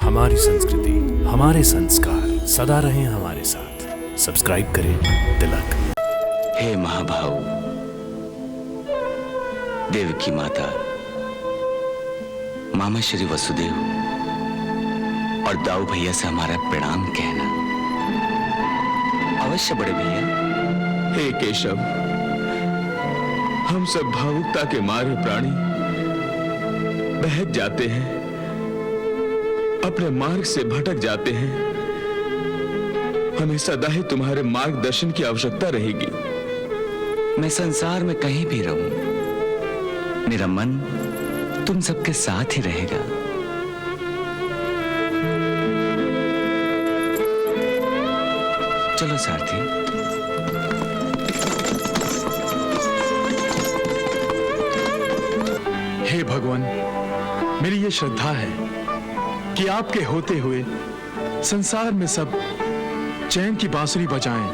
हमारी संस्कृति, हमारे संस्कार सदा रहें हमारे साथ। सब्सक्राइब करें तिलक। हे महाभाव, देवकी माता, मामा श्री वसुदेव और दाऊ भैया से हमारा प्रणाम कहना। अवश्य बड़े भैया। हे केशव, हम सब भावुकता के मारे प्राणी बहक जाते हैं, अपने मार्ग से भटक जाते हैं। हमें सदा ही तुम्हारे मार्गदर्शन की आवश्यकता रहेगी। मैं संसार में कहीं भी रहूं, मेरा मन तुम सबके साथ ही रहेगा। चलो सारथी। हे भगवान, मेरी ये श्रद्धा है कि आपके होते हुए संसार में सब चैन की बांसुरी बजाएं।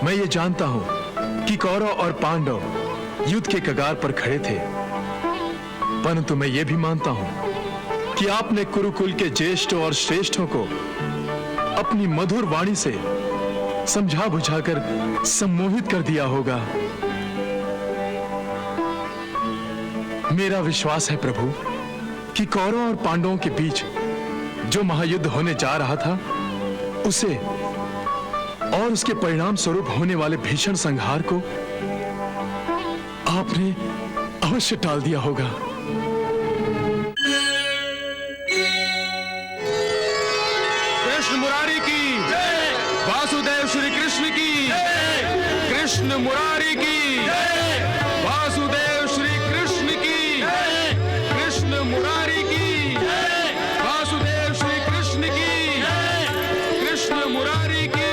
मैं ये जानता हूं कि कौरव और पांडव युद्ध के कगार पर खड़े थे, परंतु मैं ये भी मानता हूं कि आपने कुरुकुल के ज्येष्ठों और श्रेष्ठों को अपनी मधुर वाणी से समझा बुझाकर सम्मोहित कर दिया होगा। मेरा विश्वास है प्रभु कि कौरव और पांडवों के बीच जो महायुद्ध होने जा रहा था, उसे और उसके परिणाम स्वरूप होने वाले भीषण संहार को आपने अवश्य टाल दिया होगा। कृष्ण मुरारी की जय, वासुदेव श्री कृष्ण की जय, कृष्ण मुरारी की जय, वासुदेव श्री कृष्ण की जय, कृष्ण मुरारी की जय, वासुदेव श्री कृष्ण की जय, कृष्ण मुरारी की जय।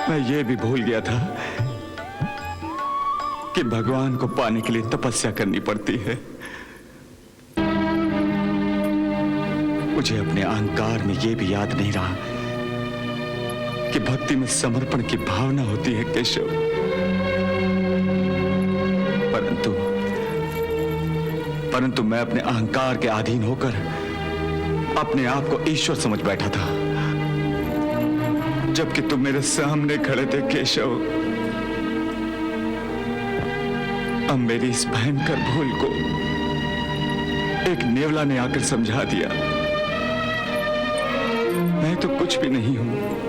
मैं ये भी भूल गया था कि भगवान को पाने के लिए तपस्या करनी पड़ती है। मुझे अपने अहंकार में ये भी याद नहीं रहा कि भक्ति में समर्पण की भावना होती है केशव। परंतु मैं अपने अहंकार के अधीन होकर अपने आप को ईश्वर समझ बैठा था, जबकि तुम मेरे सामने खड़े थे केशव। अब मेरी इस भयंकर भूल को एक नेवला ने आकर समझा दिया। मैं तो कुछ भी नहीं हूं।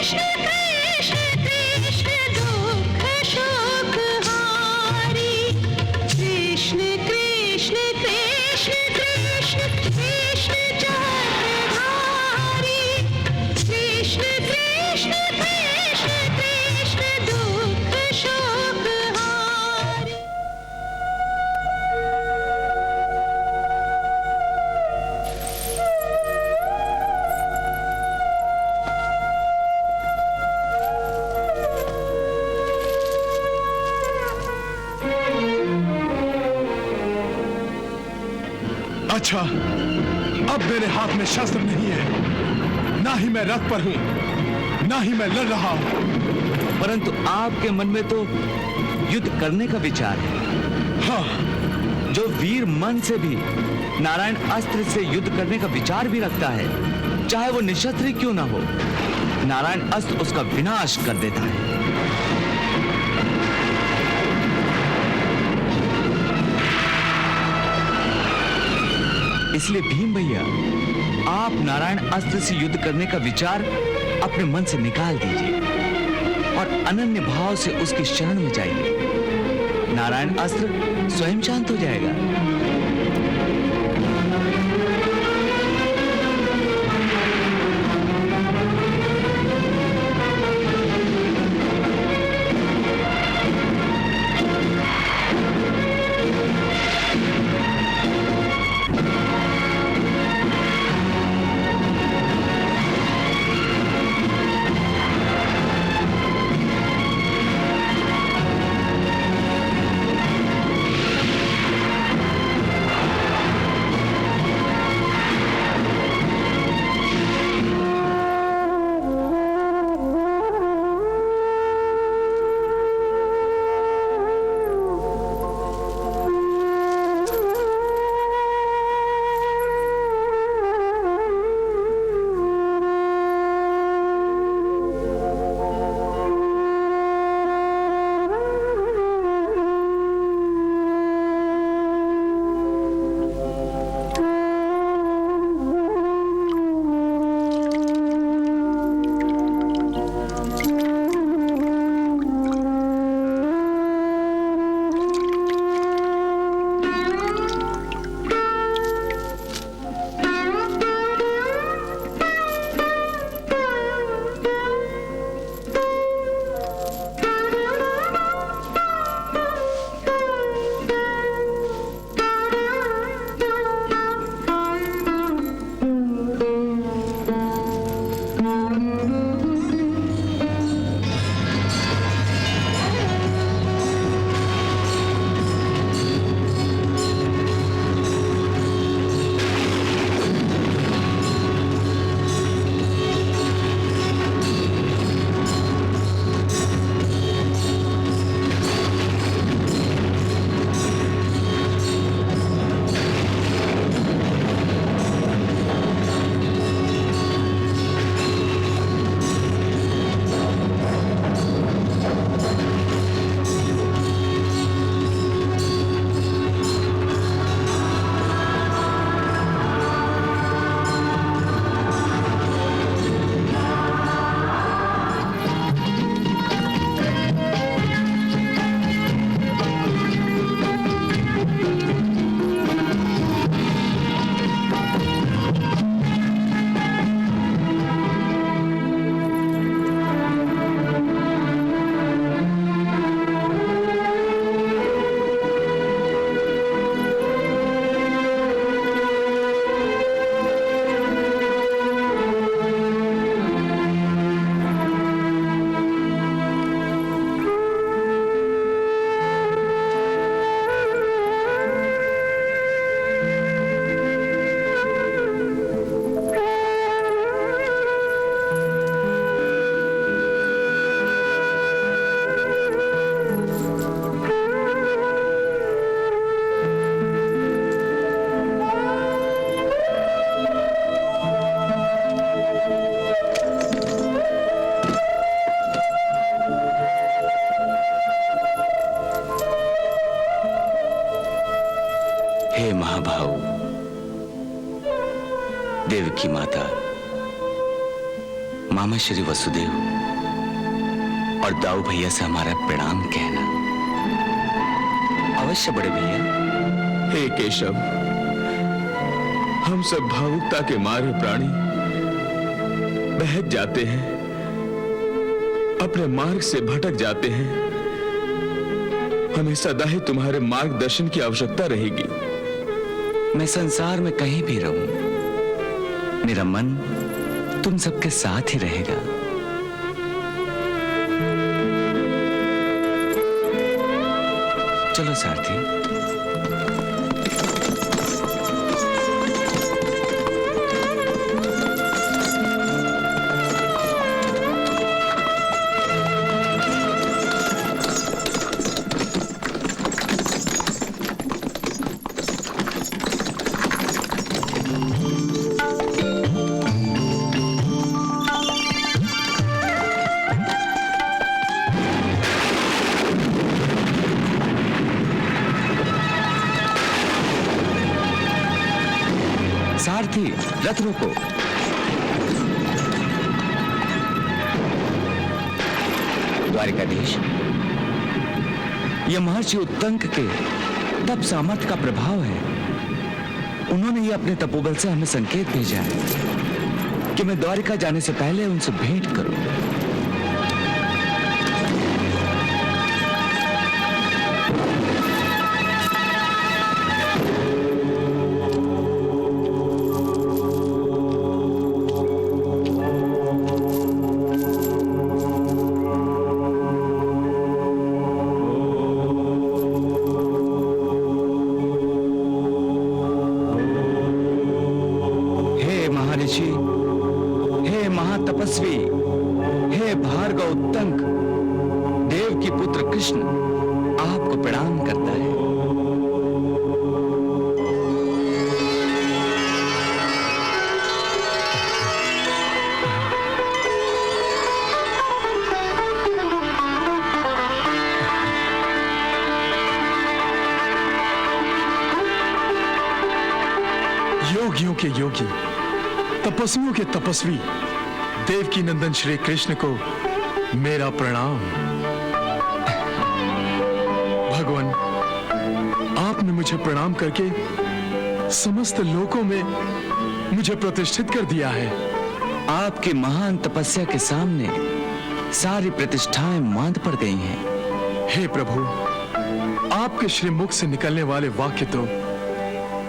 कृष्ण कृष्ण कृष्ण दुख शोक हारी कृष्ण कृष्ण कृष्ण कृष्ण कृष्ण चक्रधारी कृष्ण कृष्ण कृष्ण कृष्ण दुख शोक हारी। अच्छा, अब मेरे हाथ में शस्त्र नहीं है, ना ही मैं रथ पर हूं, ना ही मैं लड़ रहा हूं। परंतु आपके मन में तो युद्ध करने का विचार है। हाँ, जो वीर मन से भी नारायण अस्त्र से युद्ध करने का विचार भी रखता है, चाहे वो निशस्त्र क्यों ना हो, नारायण अस्त्र उसका विनाश कर देता है। इसलिए भीम भैया, आप नारायण अस्त्र से युद्ध करने का विचार अपने मन से निकाल दीजिए और अनन्य भाव से उसकी शरण में जाइए। नारायण अस्त्र स्वयं शांत हो जाएगा। हे महाभाव, देवकी माता, मामा श्री वसुदेव, और दाऊ भैया से हमारा प्रणाम कहना। अवश्य बड़े भैया। हे केशव, हम सब भावुकता के मारे प्राणी बहक जाते हैं, अपने मार्ग से भटक जाते हैं। हमें सदा ही तुम्हारे मार्गदर्शन की आवश्यकता रहेगी। मैं संसार में कहीं भी रहूं, मेरा मन तुम सबके साथ ही रहेगा। चलो सारथी। सारथी, रथ रोको। द्वारिकाधीश, यह महर्षि उत्तंक के तप सामर्थ्य का प्रभाव है। उन्होंने ये अपने तपोबल से हमें संकेत भेजा है कि मैं द्वारिका जाने से पहले उनसे भेंट करूं। हे महातपस्वी, हे भार्गव उत्तंक, देव की पुत्र कृष्ण आपको प्रणाम करता है। योगियों के योगी, तपस्वियों के तपस्वी देवकी नंदन श्री कृष्ण को मेरा प्रणाम। भगवान, आपने मुझे प्रणाम करके समस्त लोकों में मुझे प्रतिष्ठित कर दिया है। आपकी महान तपस्या के सामने सारी प्रतिष्ठाएं मांद पड़ गई हैं। हे प्रभु, आपके श्रीमुख से निकलने वाले वाक्य तो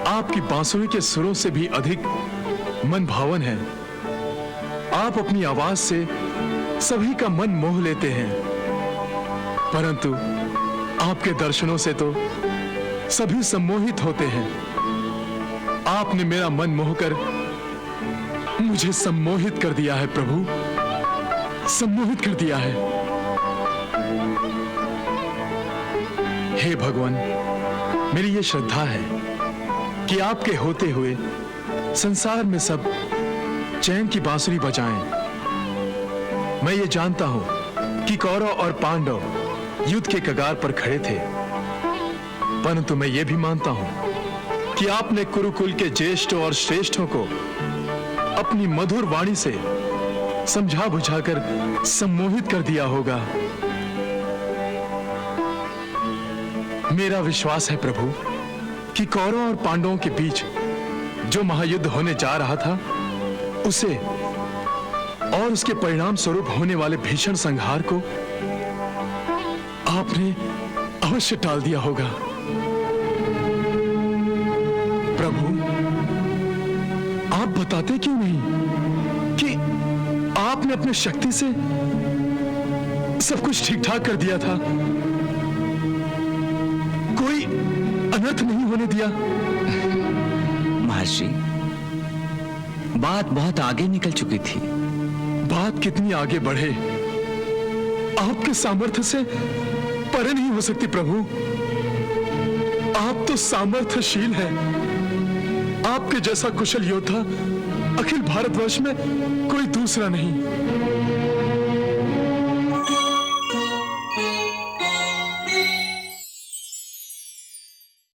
आपकी बांसुरी के सुरों से भी अधिक मन भावन है। आप अपनी आवाज से सभी का मन मोह लेते हैं, परंतु आपके दर्शनों से तो सभी सम्मोहित होते हैं। आपने मेरा मन मोहकर मुझे सम्मोहित कर दिया है प्रभु, सम्मोहित कर दिया है। हे भगवान, मेरी ये श्रद्धा है कि आपके होते हुए संसार में सब चैन की बांसुरी बजाएं। मैं ये जानता हूं कि कौरव और पांडव युद्ध के कगार पर खड़े थे, परंतु मैं ये भी मानता हूं कि आपने कुरुकुल के ज्येष्ठों और श्रेष्ठों को अपनी मधुर वाणी से समझा बुझाकर सम्मोहित कर दिया होगा। मेरा विश्वास है प्रभु कि कौरव और पांडवों के बीच जो महायुद्ध होने जा रहा था, उसे और उसके परिणाम स्वरूप होने वाले भीषण संहार को आपने अवश्य टाल दिया होगा। प्रभु, आप बताते क्यों नहीं कि आपने अपने शक्ति से सब कुछ ठीक ठाक कर दिया था, कोई अनर्थ नहीं होने दिया? महर्षि, बात बहुत आगे निकल चुकी थी। बात कितनी आगे बढ़े, आपके सामर्थ्य से परे नहीं हो सकती प्रभु। आप तो सामर्थ्यशील हैं। आपके जैसा कुशल योद्धा अखिल भारतवर्ष में कोई दूसरा नहीं।